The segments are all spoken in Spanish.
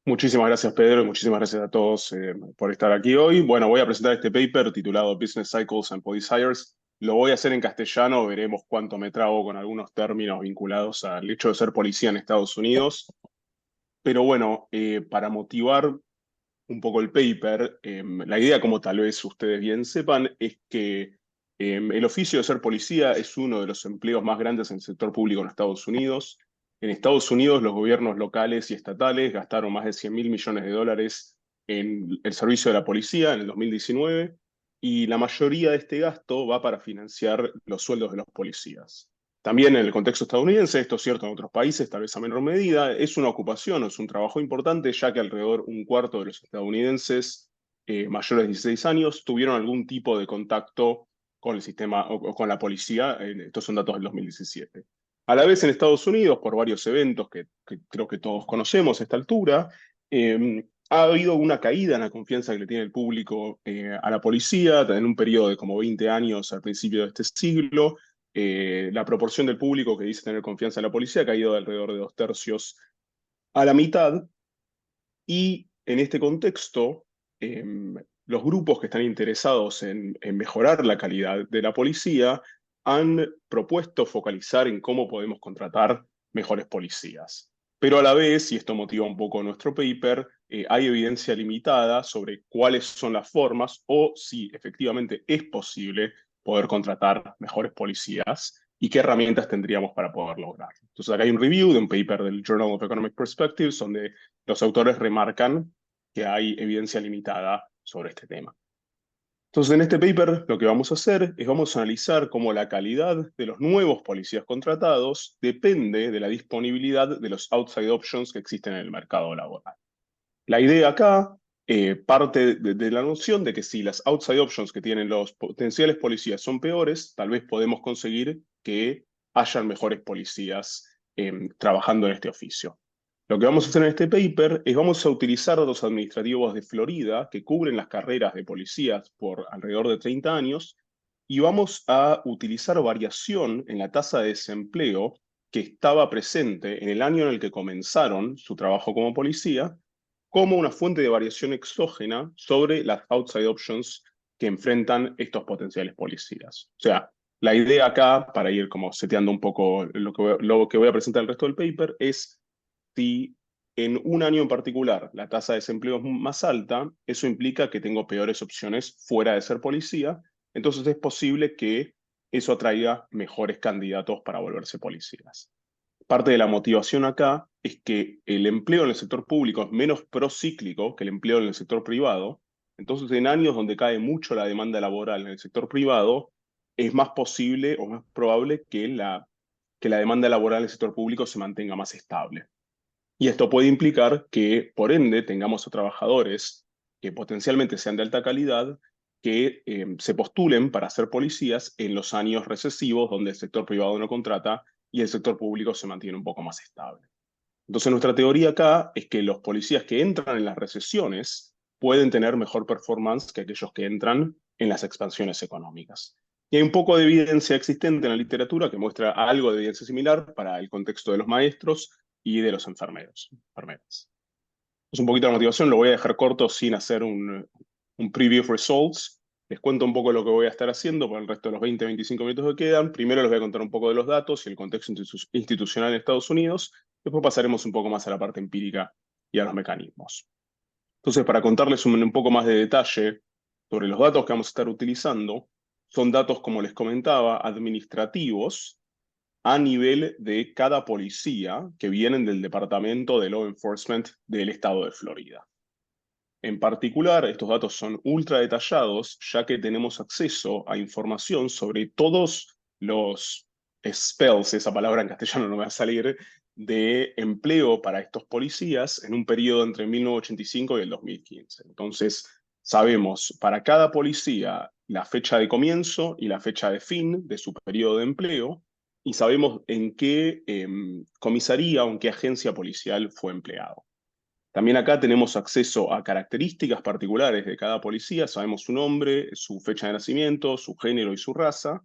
Muchísimas gracias, Pedro, y muchísimas gracias a todos por estar aquí hoy. Bueno, voy a presentar este paper titulado Business Cycles and Police Hires. Lo voy a hacer en castellano, veremos cuánto me trago con algunos términos vinculados al hecho de ser policía en Estados Unidos. Pero bueno, para motivar un poco el paper, la idea, como tal vez ustedes bien sepan, es que el oficio de ser policía es uno de los empleos más grandes en el sector público en Estados Unidos. En Estados Unidos, los gobiernos locales y estatales gastaron más de 100.000 millones de dólares en el servicio de la policía en el 2019, y la mayoría de este gasto va para financiar los sueldos de los policías. También en el contexto estadounidense, esto es cierto en otros países, tal vez a menor medida, es una ocupación, es un trabajo importante, ya que alrededor un cuarto de los estadounidenses mayores de 16 años tuvieron algún tipo de contacto con el sistema o con la policía. Estos son datos del 2017. A la vez en Estados Unidos, por varios eventos que creo que todos conocemos a esta altura, ha habido una caída en la confianza que le tiene el público a la policía en un periodo de como 20 años al principio de este siglo. La proporción del público que dice tener confianza en la policía ha caído de alrededor de 2 tercios a la mitad, y en este contexto, eh, los grupos que están interesados en mejorar la calidad de la policía han propuesto focalizar en cómo podemos contratar mejores policías. Pero a la vez, y esto motiva un poco nuestro paper, hay evidencia limitada sobre cuáles son las formas o si efectivamente es posible poder contratar mejores policías y qué herramientas tendríamos para poder lograrlo. Entonces acá hay un review de un paper del Journal of Economic Perspectives donde los autores remarcan que hay evidencia limitada sobre este tema. Entonces, en este paper lo que vamos a hacer es vamos a analizar cómo la calidad de los nuevos policías contratados depende de la disponibilidad de los outside options que existen en el mercado laboral. La idea acá parte de la noción de que si las outside options que tienen los potenciales policías son peores, tal vez podemos conseguir que hayan mejores policías trabajando en este oficio. Lo que vamos a hacer en este paper es vamos a utilizar datos administrativos de Florida que cubren las carreras de policías por alrededor de 30 años, y vamos a utilizar variación en la tasa de desempleo que estaba presente en el año en el que comenzaron su trabajo como policía como una fuente de variación exógena sobre las outside options que enfrentan estos potenciales policías. O sea, la idea acá, para ir como seteando un poco lo que voy a presentar el resto del paper, es si en un año en particular la tasa de desempleo es más alta, eso implica que tengo peores opciones fuera de ser policía, entonces es posible que eso atraiga mejores candidatos para volverse policías. Parte de la motivación acá es que el empleo en el sector público es menos procíclico que el empleo en el sector privado. Entonces, en años donde cae mucho la demanda laboral en el sector privado, es más posible o más probable que la demanda laboral en el sector público se mantenga más estable. Y esto puede implicar que, por ende, tengamos a trabajadores que potencialmente sean de alta calidad, que se postulen para ser policías en los años recesivos donde el sector privado no contrata y el sector público se mantiene un poco más estable. Entonces, nuestra teoría acá es que los policías que entran en las recesiones pueden tener mejor performance que aquellos que entran en las expansiones económicas. Y hay un poco de evidencia existente en la literatura que muestra algo de evidencia similar para el contexto de los maestros y de los enfermeros, enfermeras. Es un poquito de motivación, lo voy a dejar corto sin hacer un preview of results. Les cuento un poco lo que voy a estar haciendo por el resto de los 20-25 minutos que quedan. Primero les voy a contar un poco de los datos y el contexto institucional en Estados Unidos. Después pasaremos un poco más a la parte empírica y a los mecanismos. Entonces, para contarles un poco más de detalle sobre los datos que vamos a estar utilizando, son datos, como les comentaba, administrativos a nivel de cada policía que vienen del Departamento de Law Enforcement del estado de Florida. En particular, estos datos son ultra detallados, ya que tenemos acceso a información sobre todos los spells, esa palabra en castellano no me va a salir, de empleo para estos policías en un periodo entre 1985 y el 2015. Entonces, sabemos para cada policía la fecha de comienzo y la fecha de fin de su periodo de empleo, y sabemos en qué comisaría o en qué agencia policial fue empleado. También acá tenemos acceso a características particulares de cada policía, sabemos su nombre, su fecha de nacimiento, su género y su raza,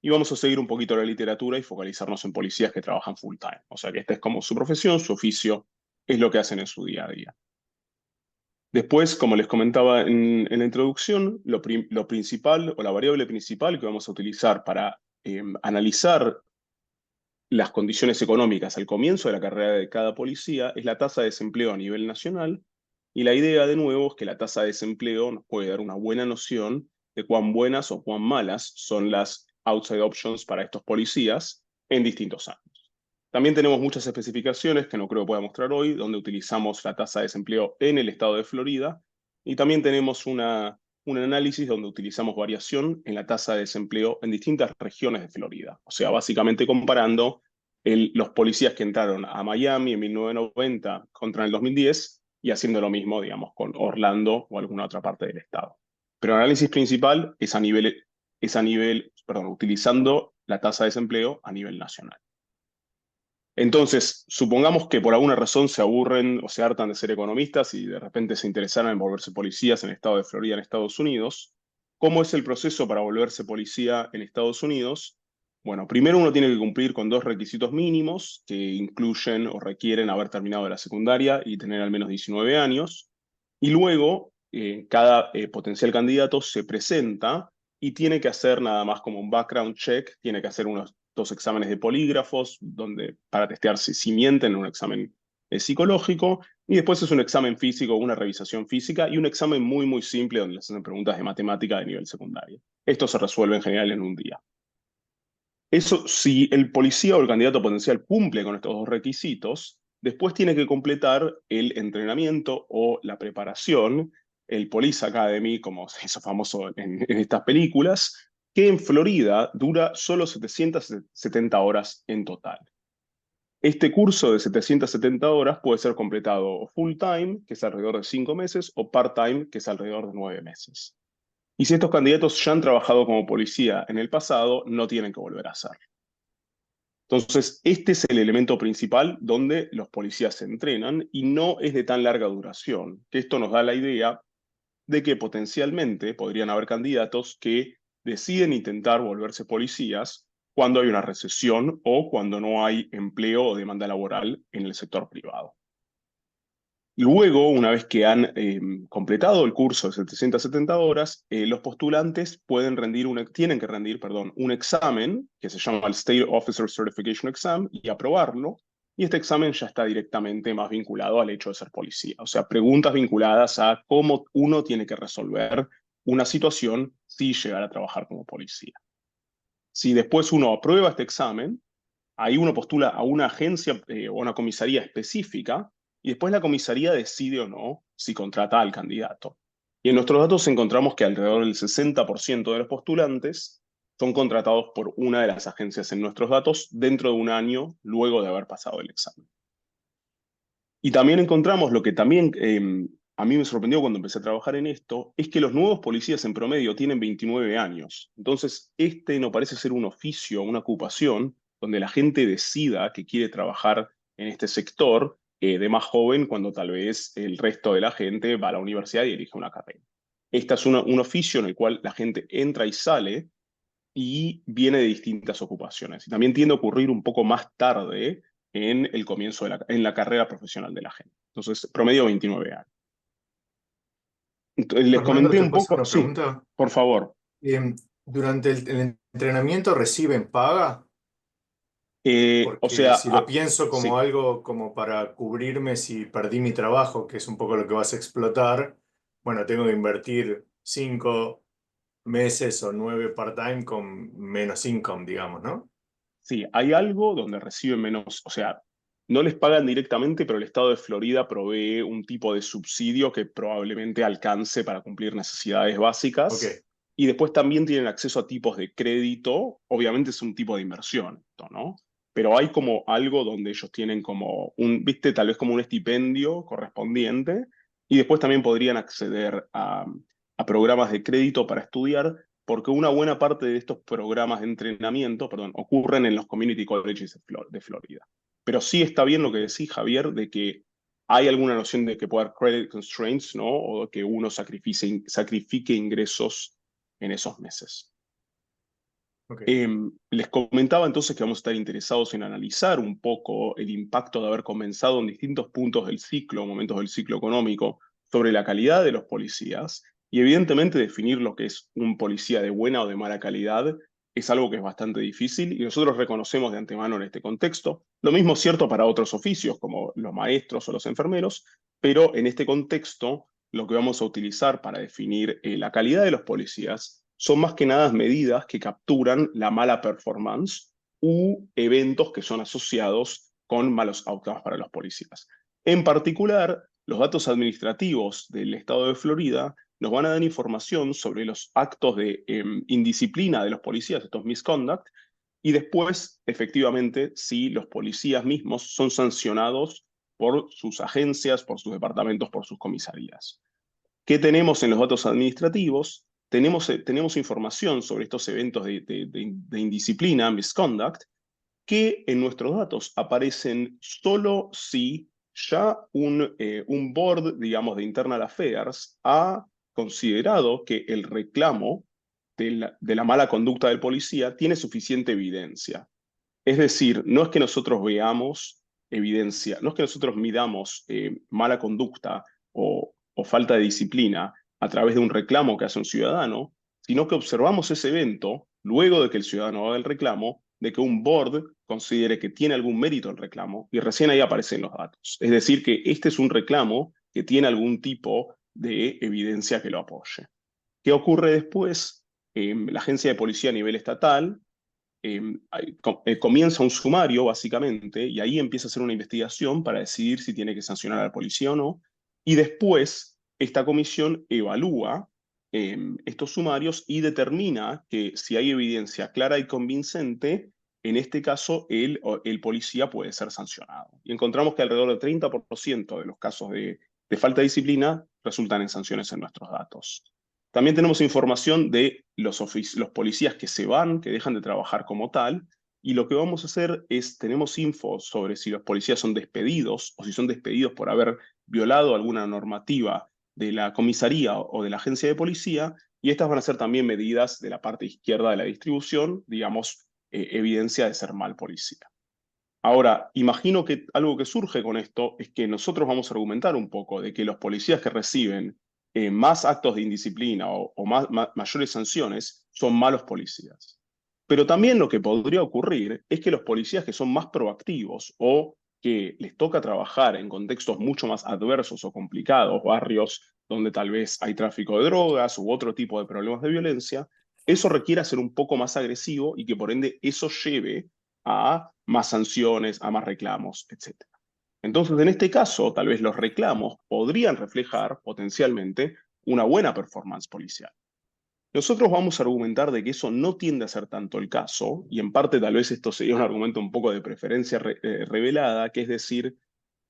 y vamos a seguir un poquito la literatura y focalizarnos en policías que trabajan full time. O sea que esta es como su profesión, su oficio, es lo que hacen en su día a día. Después, como les comentaba en la introducción, lo principal o la variable principal que vamos a utilizar para analizar las condiciones económicas al comienzo de la carrera de cada policía es la tasa de desempleo a nivel nacional, y la idea de nuevo es que la tasa de desempleo nos puede dar una buena noción de cuán buenas o cuán malas son las outside options para estos policías en distintos años. También tenemos muchas especificaciones que no creo que pueda mostrar hoy, donde utilizamos la tasa de desempleo en el estado de Florida, y también tenemos un análisis donde utilizamos variación en la tasa de desempleo en distintas regiones de Florida. O sea, básicamente comparando los policías que entraron a Miami en 1990 contra el 2010 y haciendo lo mismo, digamos, con Orlando o alguna otra parte del estado. Pero el análisis principal perdón, utilizando la tasa de desempleo a nivel nacional. Entonces, supongamos que por alguna razón se aburren o se hartan de ser economistas y de repente se interesaran en volverse policías en el estado de Florida, en Estados Unidos. ¿Cómo es el proceso para volverse policía en Estados Unidos? Bueno, primero uno tiene que cumplir con dos requisitos mínimos que incluyen o requieren haber terminado la secundaria y tener al menos 19 años. Y luego, cada potencial candidato se presenta y tiene que hacer nada más como un background check, tiene que hacer unos dos exámenes de polígrafos para testear si mienten, un examen psicológico, y después es un examen físico, una revisión física y un examen muy, muy simple donde les hacen preguntas de matemática de nivel secundario. Esto se resuelve en general en un día. Eso, si el policía o el candidato potencial cumple con estos dos requisitos, después tiene que completar el entrenamiento o la preparación, el Police Academy, como se hizo famoso en estas películas, que en Florida dura solo 770 horas en total. Este curso de 770 horas puede ser completado full time, que es alrededor de 5 meses, o part time, que es alrededor de 9 meses. Y si estos candidatos ya han trabajado como policía en el pasado, no tienen que volver a hacerlo. Entonces, este es el elemento principal donde los policías se entrenan y no es de tan larga duración, que esto nos da la idea de que potencialmente podrían haber candidatos que deciden intentar volverse policías cuando hay una recesión o cuando no hay empleo o demanda laboral en el sector privado. Luego, una vez que han completado el curso de 770 horas, los postulantes tienen que rendir, perdón, un examen que se llama el State Officer Certification Exam y aprobarlo. Y este examen ya está directamente más vinculado al hecho de ser policía. O sea, preguntas vinculadas a cómo uno tiene que resolver una situación si llegar a trabajar como policía. Si después uno aprueba este examen, ahí uno postula a una agencia o una comisaría específica y después la comisaría decide o no si contrata al candidato. Y en nuestros datos encontramos que alrededor del 60% de los postulantes son contratados por una de las agencias en nuestros datos dentro de un año luego de haber pasado el examen. Y también encontramos lo que también a mí me sorprendió cuando empecé a trabajar en esto, es que los nuevos policías en promedio tienen 29 años. Entonces, este no parece ser un oficio, una ocupación, donde la gente decida que quiere trabajar en este sector de más joven, cuando tal vez el resto de la gente va a la universidad y elige una carrera. Este es un oficio en el cual la gente entra y sale y viene de distintas ocupaciones. Y también tiende a ocurrir un poco más tarde en el comienzo en la carrera profesional de la gente. Entonces, promedio 29 años. Entonces, les Fernando, comenté ¿te un puedo hacer poco, una sí, pregunta? por favor. ¿Durante el entrenamiento reciben paga? O Porque sea, si lo pienso como sí, algo como para cubrirme si perdí mi trabajo, que es un poco lo que vas a explotar, bueno, tengo que invertir 5 meses o 9 part-time con menos income, digamos, ¿no? sí, hay algo donde reciben menos, o sea, no les pagan directamente, pero el estado de Florida provee un tipo de subsidio que probablemente alcance para cumplir necesidades Ok. básicas. Y después también tienen acceso a tipos de crédito, obviamente es un tipo de inversión, esto, ¿no? Pero hay como algo donde ellos tienen como viste, tal vez como un estipendio correspondiente, y después también podrían acceder a programas de crédito para estudiar, porque una buena parte de estos programas de entrenamiento, perdón, ocurren en los community colleges de Florida. Pero sí está bien lo que decís, Javier, de que hay alguna noción de que puede haber credit constraints, ¿no? O que uno sacrifique ingresos en esos meses. Ok. Les comentaba entonces que vamos a estar interesados en analizar un poco el impacto de haber comenzado en distintos puntos del ciclo, momentos del ciclo económico, sobre la calidad de los policías y evidentemente definir lo que es un policía de buena o de mala calidad es algo que es bastante difícil y nosotros reconocemos de antemano en este contexto. Lo mismo es cierto para otros oficios como los maestros o los enfermeros, pero en este contexto lo que vamos a utilizar para definir la calidad de los policías son más que nada medidas que capturan la mala performance u eventos que son asociados con malos outcomes para los policías. En particular, los datos administrativos del estado de Florida nos van a dar información sobre los actos de indisciplina de los policías, estos misconduct, y después, efectivamente, si los policías mismos son sancionados por sus agencias, por sus departamentos, por sus comisarías. ¿Qué tenemos en los datos administrativos? Tenemos información sobre estos eventos de indisciplina, misconduct, que en nuestros datos aparecen solo si ya un board, digamos, de Internal Affairs ha considerado que el reclamo de la mala conducta del policía tiene suficiente evidencia. Es decir, no es que nosotros veamos evidencia, no es que nosotros midamos mala conducta o falta de disciplina a través de un reclamo que hace un ciudadano, sino que observamos ese evento luego de que el ciudadano haga el reclamo, de que un board considere que tiene algún mérito el reclamo y recién ahí aparecen los datos. Es decir, que este es un reclamo que tiene algún tipo de evidencia que lo apoye. ¿Qué ocurre después? La agencia de policía a nivel estatal comienza un sumario, básicamente, y ahí empieza a hacer una investigación para decidir si tiene que sancionar al policía o no. Y después, esta comisión evalúa estos sumarios y determina que si hay evidencia clara y convincente, en este caso el policía puede ser sancionado. Y encontramos que alrededor del 30% de los casos de falta de disciplina resultan en sanciones en nuestros datos. También tenemos información de los policías que se van, que dejan de trabajar como tal, y lo que vamos a hacer es, tenemos info sobre si los policías son despedidos o si son despedidos por haber violado alguna normativa de la comisaría o de la agencia de policía, y estas van a ser también medidas de la parte izquierda de la distribución, digamos, evidencia de ser mal policía. Ahora, imagino que algo que surge con esto es que nosotros vamos a argumentar un poco de que los policías que reciben más actos de indisciplina o mayores sanciones son malos policías. Pero también lo que podría ocurrir es que los policías que son más proactivos o que les toca trabajar en contextos mucho más adversos o complicados, barrios donde tal vez hay tráfico de drogas u otro tipo de problemas de violencia, eso requiere ser un poco más agresivo y que por ende eso lleve a más sanciones, a más reclamos, etc. Entonces, en este caso, tal vez los reclamos podrían reflejar potencialmente una buena performance policial. Nosotros vamos a argumentar de que eso no tiende a ser tanto el caso, y en parte tal vez esto sería un argumento un poco de preferencia revelada, que es decir,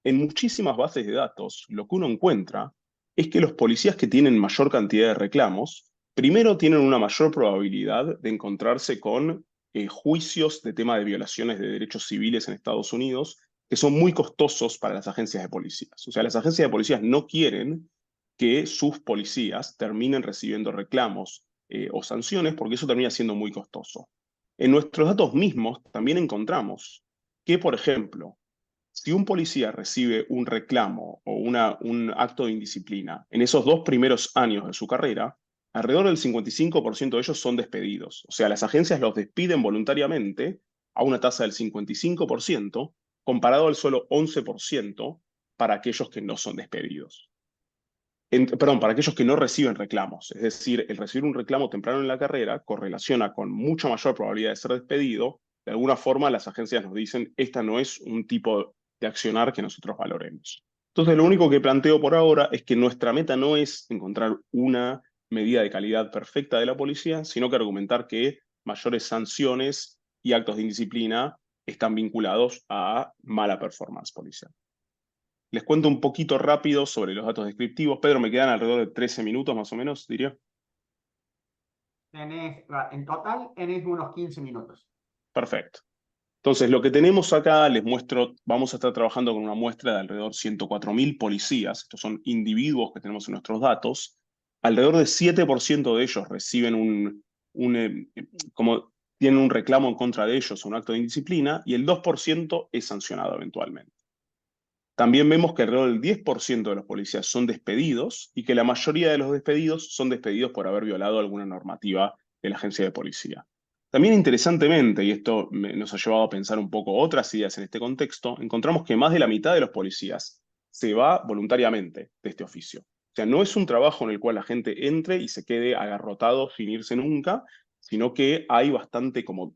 en muchísimas bases de datos, lo que uno encuentra es que los policías que tienen mayor cantidad de reclamos, primero tienen una mayor probabilidad de encontrarse con juicios de tema de violaciones de derechos civiles en Estados Unidos, que son muy costosos para las agencias de policías. O sea, las agencias de policías no quieren que sus policías terminen recibiendo reclamos o sanciones porque eso termina siendo muy costoso. En nuestros datos mismos también encontramos que, por ejemplo, si un policía recibe un reclamo o un acto de indisciplina en esos 2 primeros años de su carrera, alrededor del 55% de ellos son despedidos. O sea, las agencias los despiden voluntariamente a una tasa del 55%, comparado al solo 11% para aquellos que no son despedidos. Perdón, para aquellos que no reciben reclamos. Es decir, el recibir un reclamo temprano en la carrera correlaciona con mucha mayor probabilidad de ser despedido. De alguna forma, las agencias nos dicen, esta no es un tipo de accionar que nosotros valoremos. Entonces, lo único que planteo por ahora es que nuestra meta no es encontrar una medida de calidad perfecta de la policía, sino que argumentar que mayores sanciones y actos de indisciplina están vinculados a mala performance policial. Les cuento un poquito rápido sobre los datos descriptivos. Pedro, me quedan alrededor de 13 minutos más o menos, diría. En total tenés unos 15 minutos. Perfecto. Entonces, lo que tenemos acá, les muestro, vamos a estar trabajando con una muestra de alrededor de 104.000 policías. Estos son individuos que tenemos en nuestros datos. Alrededor de 7% de ellos reciben como tienen un reclamo en contra de ellos, un acto de indisciplina, y el 2% es sancionado eventualmente. También vemos que alrededor del 10% de los policías son despedidos y que la mayoría de los despedidos son despedidos por haber violado alguna normativa de la agencia de policía. También interesantemente, y esto nos ha llevado a pensar un poco otras ideas en este contexto, encontramos que más de la mitad de los policías se va voluntariamente de este oficio. O sea, no es un trabajo en el cual la gente entre y se quede agarrotado sin irse nunca, sino que hay bastante como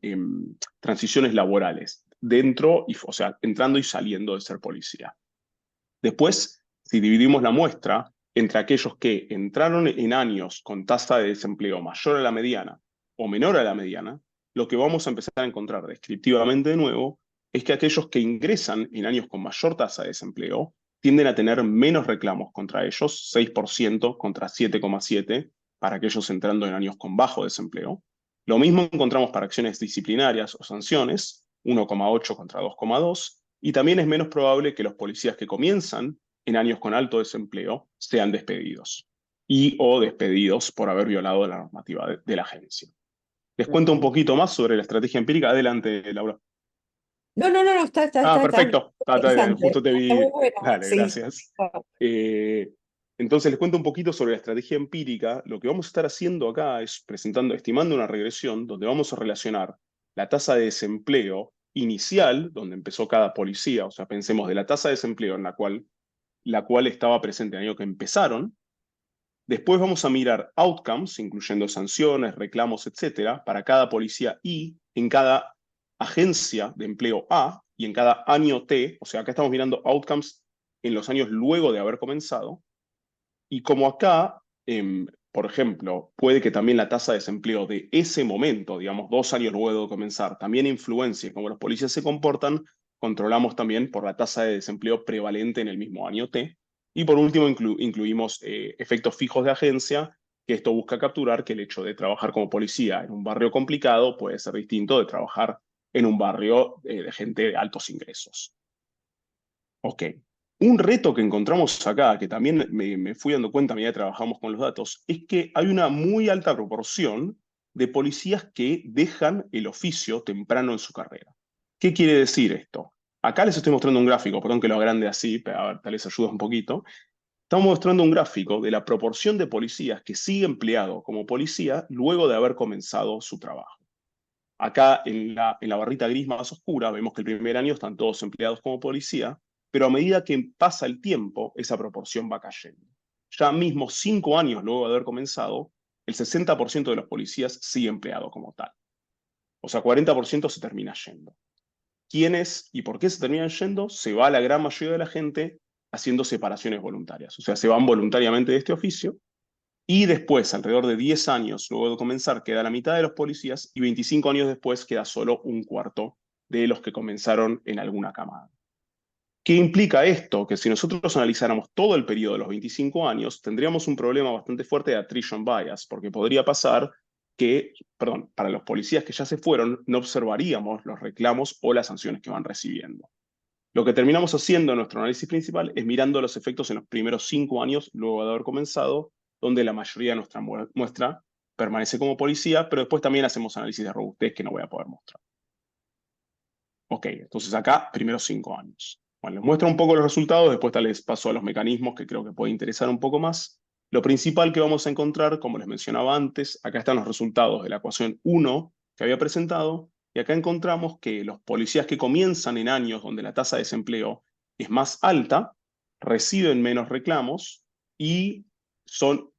transiciones laborales dentro, o sea, entrando y saliendo de ser policía. Después, si dividimos la muestra entre aquellos que entraron en años con tasa de desempleo mayor a la mediana o menor a la mediana, lo que vamos a empezar a encontrar descriptivamente de nuevo es que aquellos que ingresan en años con mayor tasa de desempleo tienden a tener menos reclamos contra ellos, 6% contra 7,7% para aquellos entrando en años con bajo desempleo. Lo mismo encontramos para acciones disciplinarias o sanciones, 1,8 contra 2,2%, y también es menos probable que los policías que comienzan en años con alto desempleo sean despedidos o despedidos por haber violado la normativa de la agencia. Les cuento un poquito más sobre la estrategia empírica. Adelante, Laura. No, está Perfecto. Está bien. interesante. Justo te vi. Está muy bueno. Dale, Sí. gracias. Entonces les cuento un poquito sobre la estrategia empírica. Lo que vamos a estar haciendo acá es estimando una regresión donde vamos a relacionar la tasa de desempleo inicial, donde empezó cada policía, o sea, pensemos de la tasa de desempleo en la cual estaba presente en el año que empezaron. Después vamos a mirar outcomes, incluyendo sanciones, reclamos, etcétera, para cada policía y en cada agencia de empleo A y en cada año T, o sea, acá estamos mirando outcomes en los años luego de haber comenzado. Y como acá, por ejemplo, puede que también la tasa de desempleo de ese momento, digamos 2 años luego de comenzar, también influencie cómo los policías se comportan, controlamos también por la tasa de desempleo prevalente en el mismo año T. Y por último, incluimos efectos fijos de agencia, que esto busca capturar que el hecho de trabajar como policía en un barrio complicado puede ser distinto de trabajar en un barrio de gente de altos ingresos. Ok. Un reto que encontramos acá, que también me fui dando cuenta a medida que trabajamos con los datos, es que hay una muy alta proporción de policías que dejan el oficio temprano en su carrera. ¿Qué quiere decir esto? Acá les estoy mostrando un gráfico, perdón que lo agrande así, pero a ver, tal vez ayuda un poquito. Estamos mostrando un gráfico de la proporción de policías que sigue empleado como policía luego de haber comenzado su trabajo. Acá en la barrita gris más oscura vemos que el primer año están todos empleados como policía, pero a medida que pasa el tiempo, esa proporción va cayendo. Ya mismo 5 años luego de haber comenzado, el 60% de los policías sigue empleado como tal. O sea, 40% se termina yendo. ¿Quiénes y por qué se terminan yendo? Se va la gran mayoría de la gente haciendo separaciones voluntarias. O sea, se van voluntariamente de este oficio. Y después, alrededor de 10 años luego de comenzar, queda la mitad de los policías y 25 años después queda solo un cuarto de los que comenzaron en alguna camada. ¿Qué implica esto? Que si nosotros analizáramos todo el periodo de los 25 años, tendríamos un problema bastante fuerte de attrition bias, porque podría pasar que, para los policías que ya se fueron, no observaríamos los reclamos o las sanciones que van recibiendo. Lo que terminamos haciendo en nuestro análisis principal es mirando los efectos en los primeros 5 años luego de haber comenzado, donde la mayoría de nuestra muestra permanece como policía, pero después también hacemos análisis de robustez que no voy a poder mostrar. Ok, entonces acá, primeros 5 años. Bueno, les muestro un poco los resultados, después tal les paso a los mecanismos que creo que puede interesar un poco más. Lo principal que vamos a encontrar, como les mencionaba antes, acá están los resultados de la ecuación 1 que había presentado, y acá encontramos que los policías que comienzan en años donde la tasa de desempleo es más alta, reciben menos reclamos y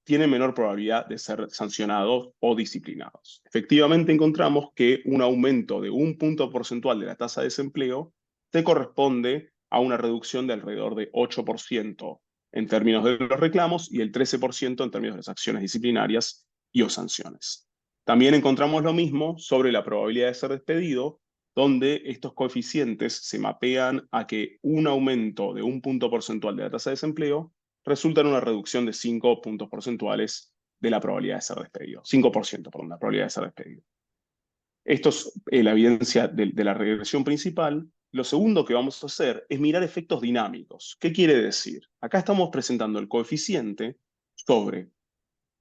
tienen menor probabilidad de ser sancionados o disciplinados. Efectivamente encontramos que un aumento de 1 punto porcentual de la tasa de desempleo se corresponde a una reducción de alrededor de 8% en términos de los reclamos y el 13% en términos de las acciones disciplinarias y o sanciones. También encontramos lo mismo sobre la probabilidad de ser despedido, donde estos coeficientes se mapean a que un aumento de 1 punto porcentual de la tasa de desempleo resulta en una reducción de 5 puntos porcentuales de la probabilidad de ser despedido. 5%, perdón, la probabilidad de ser despedido. Esto es la evidencia de la regresión principal. Lo segundo que vamos a hacer es mirar efectos dinámicos. ¿Qué quiere decir? Acá estamos presentando el coeficiente sobre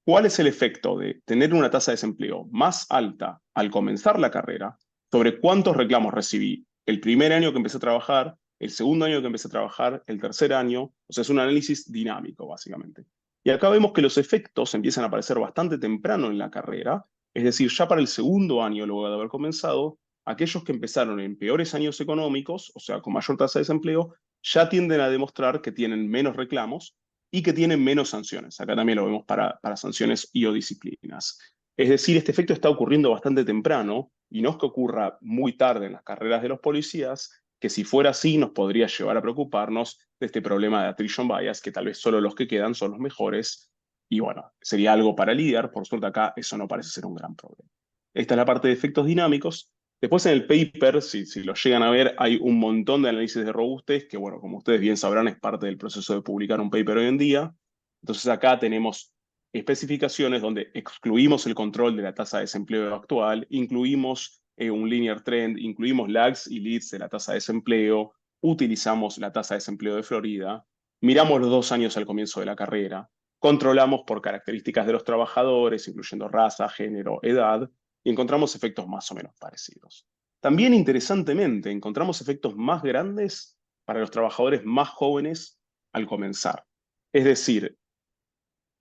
cuál es el efecto de tener una tasa de desempleo más alta al comenzar la carrera, sobre cuántos reclamos recibí el primer año que empecé a trabajar el segundo año que empecé a trabajar, el tercer año, o sea, es un análisis dinámico, básicamente. Y acá vemos que los efectos empiezan a aparecer bastante temprano en la carrera, es decir, ya para el segundo año, luego de haber comenzado, aquellos que empezaron en peores años económicos, o sea, con mayor tasa de desempleo, ya tienden a demostrar que tienen menos reclamos y que tienen menos sanciones. Acá también lo vemos para sanciones y o disciplinas. Es decir, este efecto está ocurriendo bastante temprano y no es que ocurra muy tarde en las carreras de los policías, que si fuera así nos podría llevar a preocuparnos de este problema de attrition bias, que tal vez solo los que quedan son los mejores, y bueno, sería algo para lidiar. Por suerte acá eso no parece ser un gran problema. Esta es la parte de efectos dinámicos. Después en el paper, si lo llegan a ver, hay un montón de análisis de robustez, que bueno, como ustedes bien sabrán, es parte del proceso de publicar un paper hoy en día. Entonces acá tenemos especificaciones donde excluimos el control de la tasa de desempleo actual, incluimos un linear trend, incluimos lags y leads de la tasa de desempleo, utilizamos la tasa de desempleo de Florida, miramos los 2 años al comienzo de la carrera, controlamos por características de los trabajadores, incluyendo raza, género, edad, y encontramos efectos más o menos parecidos. También, interesantemente, encontramos efectos más grandes para los trabajadores más jóvenes al comenzar. Es decir,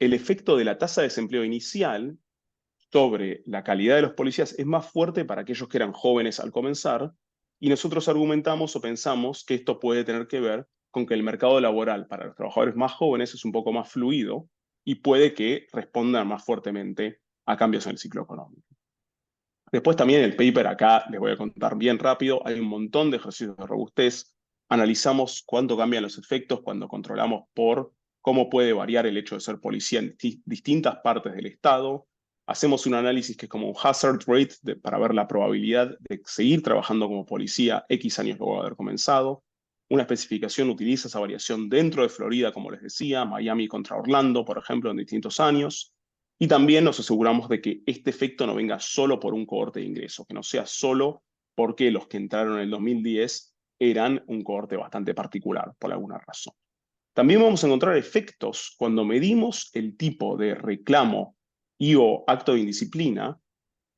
el efecto de la tasa de desempleo inicial sobre la calidad de los policías es más fuerte para aquellos que eran jóvenes al comenzar, y nosotros argumentamos o pensamos que esto puede tener que ver con que el mercado laboral para los trabajadores más jóvenes es un poco más fluido y puede que respondan más fuertemente a cambios en el ciclo económico. Después también el paper, acá les voy a contar bien rápido, hay un montón de ejercicios de robustez, analizamos cuánto cambian los efectos cuando controlamos por cómo puede variar el hecho de ser policía en distintas partes del estado, hacemos un análisis que es como un hazard rate para ver la probabilidad de seguir trabajando como policía X años luego de haber comenzado, una especificación utiliza esa variación dentro de Florida, como les decía, Miami contra Orlando, por ejemplo, en distintos años. Y también nos aseguramos de que este efecto no venga solo por un cohorte de ingresos, que no sea solo porque los que entraron en el 2010 eran un cohorte bastante particular, por alguna razón. También vamos a encontrar efectos cuando medimos el tipo de reclamo y o acto de indisciplina,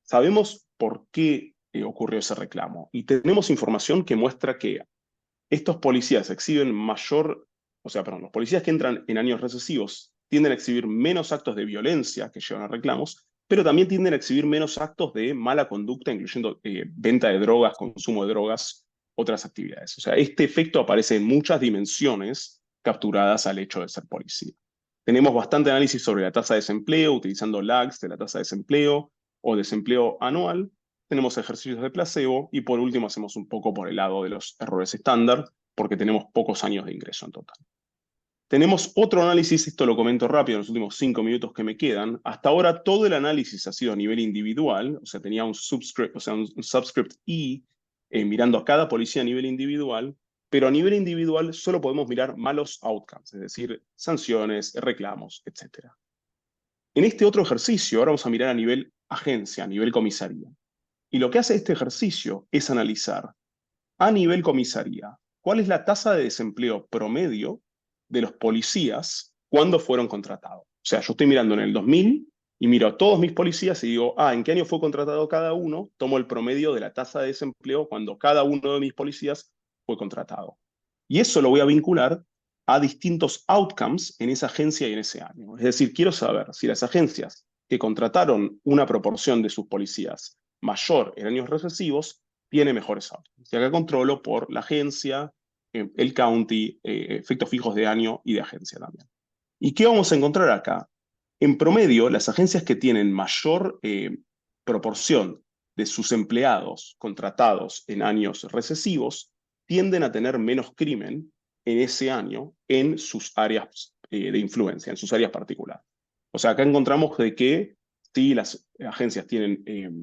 sabemos por qué ocurrió ese reclamo. Y tenemos información que muestra que estos policías exhiben los policías que entran en años recesivos tienden a exhibir menos actos de violencia que llevan a reclamos, pero también tienden a exhibir menos actos de mala conducta, incluyendo venta de drogas, consumo de drogas, otras actividades. O sea, este efecto aparece en muchas dimensiones capturadas al hecho de ser policía. Tenemos bastante análisis sobre la tasa de desempleo, utilizando lags de la tasa de desempleo o desempleo anual. Tenemos ejercicios de placebo y por último hacemos un poco por el lado de los errores estándar, porque tenemos pocos años de ingreso en total. Tenemos otro análisis, esto lo comento rápido en los últimos 5 minutos que me quedan. Hasta ahora todo el análisis ha sido a nivel individual, o sea, tenía un subscript E mirando a cada policía a nivel individual, pero a nivel individual solo podemos mirar malos outcomes, es decir, sanciones, reclamos, etc. En este otro ejercicio, ahora vamos a mirar a nivel agencia, a nivel comisaría. Y lo que hace este ejercicio es analizar a nivel comisaría cuál es la tasa de desempleo promedio de los policías cuando fueron contratados. O sea, yo estoy mirando en el 2000 y miro a todos mis policías y digo, ¿en qué año fue contratado cada uno? Tomo el promedio de la tasa de desempleo cuando cada uno de mis policías fue contratado. Y eso lo voy a vincular a distintos outcomes en esa agencia y en ese año. Es decir, quiero saber si las agencias que contrataron una proporción de sus policías mayor en años recesivos tiene mejores outcomes. Y acá controlo por la agencia, el county, efectos fijos de año y de agencia también. ¿Y qué vamos a encontrar acá? En promedio, las agencias que tienen mayor proporción de sus empleados contratados en años recesivos tienden a tener menos crimen en ese año en sus áreas de influencia, en sus áreas particulares. O sea, acá encontramos de que si las agencias tienen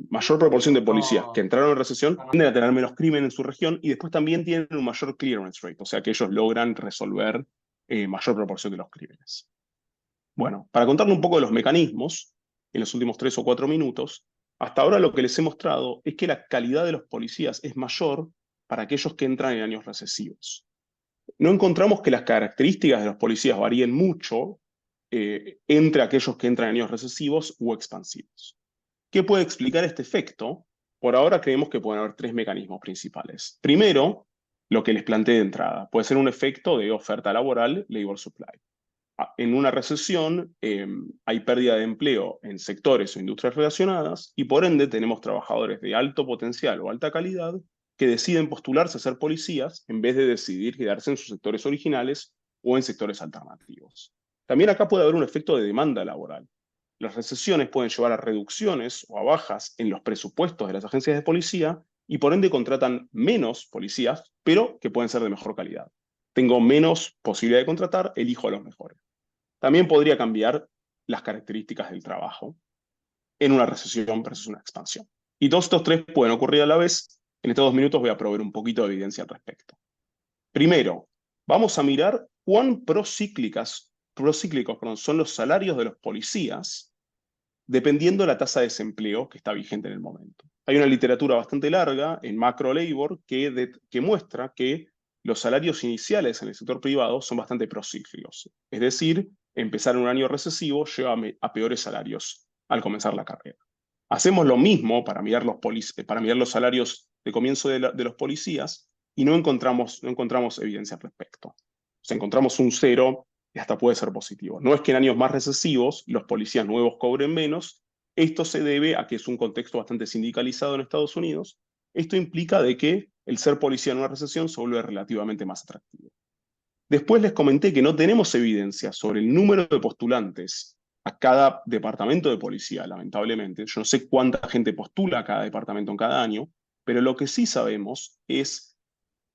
mayor proporción de policías que entraron en recesión, tienden a tener menos crimen en su región y después también tienen un mayor clearance rate, o sea que ellos logran resolver mayor proporción de los crímenes. Bueno, para contarle un poco de los mecanismos, en los últimos 3 o 4 minutos, hasta ahora lo que les he mostrado es que la calidad de los policías es mayor para aquellos que entran en años recesivos. No encontramos que las características de los policías varíen mucho entre aquellos que entran en años recesivos u expansivos. ¿Qué puede explicar este efecto? Por ahora creemos que pueden haber 3 mecanismos principales. Primero, lo que les planteé de entrada. Puede ser un efecto de oferta laboral, labor supply. En una recesión hay pérdida de empleo en sectores o industrias relacionadas y por ende tenemos trabajadores de alto potencial o alta calidad que deciden postularse a ser policías en vez de decidir quedarse en sus sectores originales o en sectores alternativos. También acá puede haber un efecto de demanda laboral. Las recesiones pueden llevar a reducciones o a bajas en los presupuestos de las agencias de policía y por ende contratan menos policías, pero que pueden ser de mejor calidad. Tengo menos posibilidad de contratar, elijo a los mejores. También podría cambiar las características del trabajo en una recesión versus una expansión. Y todos estos tres pueden ocurrir a la vez. En estos 2 minutos voy a proveer un poquito de evidencia al respecto. Primero, vamos a mirar cuán procíclicos son los salarios de los policías dependiendo de la tasa de desempleo que está vigente en el momento. Hay una literatura bastante larga en macro labor que muestra que los salarios iniciales en el sector privado son bastante procíclicos. Es decir, empezar en un año recesivo lleva a peores salarios al comenzar la carrera. Hacemos lo mismo para mirar los salarios de comienzo de los policías y no encontramos evidencia al respecto. O sea, encontramos un 0 y hasta puede ser positivo. No es que en años más recesivos los policías nuevos cobren menos, esto se debe a que es un contexto bastante sindicalizado en Estados Unidos. Esto implica de que el ser policía en una recesión se vuelve relativamente más atractivo. Después les comenté que no tenemos evidencia sobre el número de postulantes a cada departamento de policía, lamentablemente. Yo no sé cuánta gente postula a cada departamento en cada año, pero lo que sí sabemos es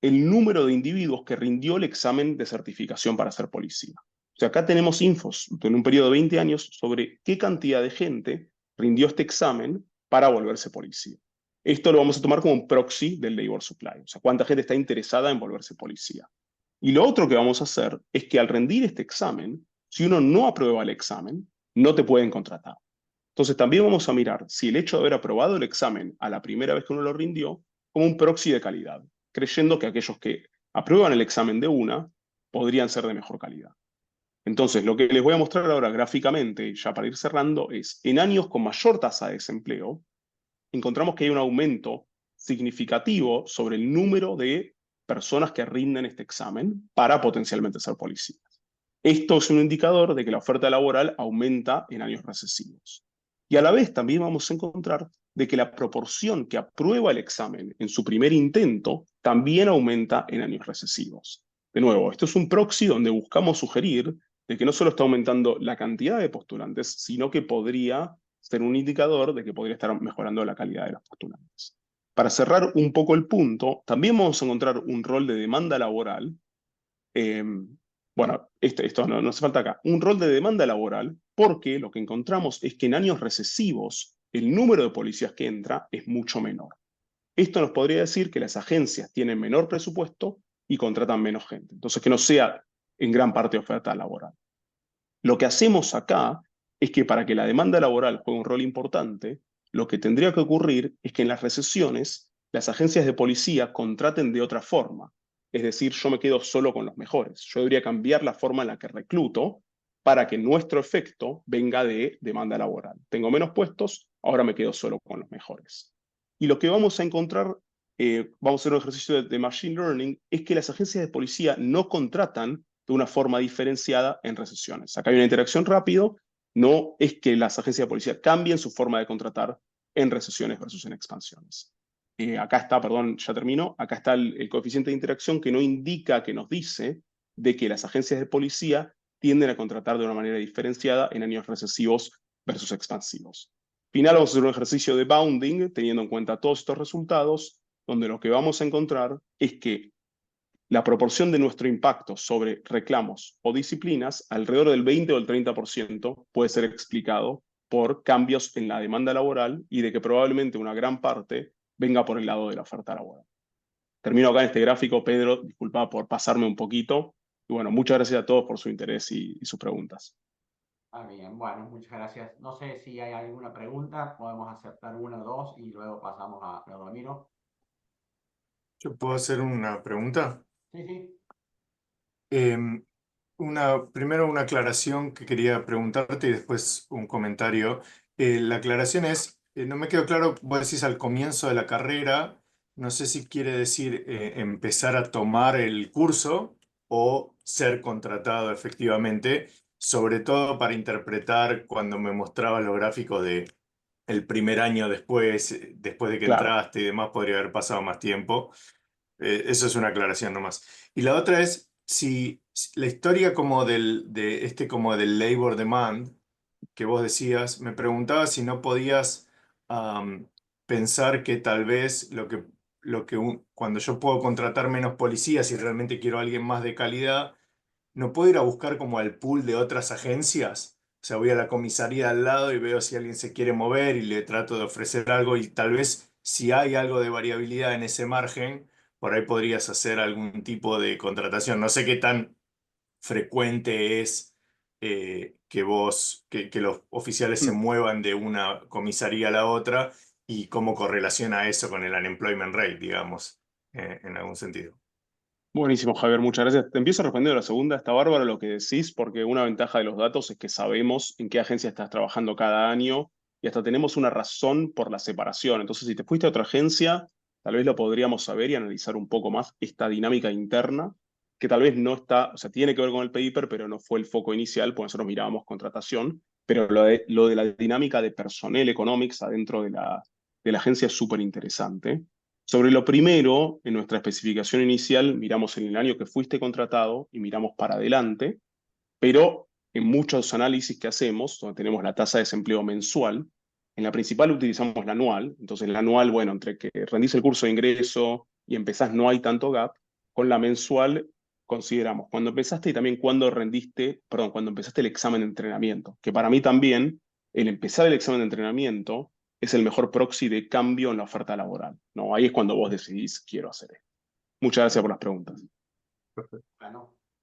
el número de individuos que rindió el examen de certificación para ser policía. O sea, acá tenemos infos en un periodo de 20 años sobre qué cantidad de gente rindió este examen para volverse policía. Esto lo vamos a tomar como un proxy del labor supply, o sea, cuánta gente está interesada en volverse policía. Y lo otro que vamos a hacer es que al rendir este examen, si uno no aprueba el examen, no te pueden contratar. Entonces también vamos a mirar si el hecho de haber aprobado el examen a la primera vez que uno lo rindió como un proxy de calidad, creyendo que aquellos que aprueban el examen de una podrían ser de mejor calidad. Entonces, lo que les voy a mostrar ahora gráficamente, ya para ir cerrando, es en años con mayor tasa de desempleo, encontramos que hay un aumento significativo sobre el número de personas que rinden este examen para potencialmente ser policías. Esto es un indicador de que la oferta laboral aumenta en años recesivos. Y a la vez también vamos a encontrar de que la proporción que aprueba el examen en su primer intento también aumenta en años recesivos. De nuevo, esto es un proxy donde buscamos sugerir de que no solo está aumentando la cantidad de postulantes, sino que podría ser un indicador de que podría estar mejorando la calidad de los postulantes. Para cerrar un poco el punto, también vamos a encontrar un rol de demanda laboral. Bueno, esto no hace falta acá. Un rol de demanda laboral porque lo que encontramos es que en años recesivos el número de policías que entra es mucho menor. Esto nos podría decir que las agencias tienen menor presupuesto y contratan menos gente. Entonces, que no sea en gran parte oferta laboral. Lo que hacemos acá es que para que la demanda laboral juegue un rol importante, lo que tendría que ocurrir es que en las recesiones las agencias de policía contraten de otra forma. Es decir, yo me quedo solo con los mejores. Yo debería cambiar la forma en la que recluto para que nuestro efecto venga de demanda laboral. Tengo menos puestos, ahora me quedo solo con los mejores. Y lo que vamos a encontrar, vamos a hacer un ejercicio de machine learning, es que las agencias de policía no contratan de una forma diferenciada en recesiones. Acá hay una interacción rápido, no es que las agencias de policía cambien su forma de contratar en recesiones versus en expansiones. Acá está, perdón, ya termino, acá está el coeficiente de interacción que no indica, que nos dice de que las agencias de policía tienden a contratar de una manera diferenciada en años recesivos versus expansivos. Final, vamos a hacer un ejercicio de bounding, teniendo en cuenta todos estos resultados, donde lo que vamos a encontrar es que la proporción de nuestro impacto sobre reclamos o disciplinas, alrededor del 20 o el 30%, puede ser explicado por cambios en la demanda laboral y de que probablemente una gran parte venga por el lado de la oferta laboral. Termino acá en este gráfico, Pedro, disculpa por pasarme un poquito. Y bueno, muchas gracias a todos por su interés y sus preguntas. Bien, bueno, muchas gracias. No sé si hay alguna pregunta, podemos aceptar una o dos y luego pasamos a Ramiro. ¿Yo puedo hacer una pregunta? Sí, sí. Primero una aclaración que quería preguntarte y después un comentario. La aclaración es, no me quedó claro, vos decís al comienzo de la carrera, No sé si quiere decir empezar a tomar el curso o ser contratado efectivamente, sobre todo para interpretar cuando me mostraba los gráficos de el primer año después de que Claro. entraste y demás, podría haber pasado más tiempo. Eso es una aclaración nomás. Y la otra es si la historia como como del labor demand que vos decías, me preguntaba si no podías am, pensar que tal vez cuando yo puedo contratar menos policías y realmente quiero a alguien más de calidad, no puedo ir a buscar como al pool de otras agencias. O sea, voy a la comisaría al lado y veo si alguien se quiere mover y le trato de ofrecer algo y tal vez si hay algo de variabilidad en ese margen, por ahí podrías hacer algún tipo de contratación. No sé qué tan frecuente es que los oficiales se Mm. muevan de una comisaría a la otra y cómo correlaciona eso con el unemployment rate, digamos, en algún sentido. Buenísimo, Javier, muchas gracias. Te empiezo respondiendo a la segunda. Está bárbaro lo que decís, porque una ventaja de los datos es que sabemos en qué agencia estás trabajando cada año y hasta tenemos una razón por la separación. Entonces, si te fuiste a otra agencia, tal vez lo podríamos saber y analizar un poco más esta dinámica interna, que tal vez no está, o sea, tiene que ver con el paper, pero no fue el foco inicial, porque nosotros mirábamos contratación, pero lo de la dinámica de personnel economics adentro de la agencia es súper interesante. Sobre lo primero, en nuestra especificación inicial, miramos en el año que fuiste contratado y miramos para adelante, pero en muchos análisis que hacemos, donde tenemos la tasa de desempleo mensual, en la principal utilizamos la anual. Entonces, la anual, bueno, entre que rendís el curso de ingreso y empezás no hay tanto gap. Con la mensual consideramos cuando empezaste y también cuando rendiste, perdón, cuando empezaste el examen de entrenamiento, que para mí también el empezar el examen de entrenamiento es el mejor proxy de cambio en la oferta laboral, ¿no? Ahí es cuando vos decidís, quiero hacer esto. Muchas gracias por las preguntas. Bueno,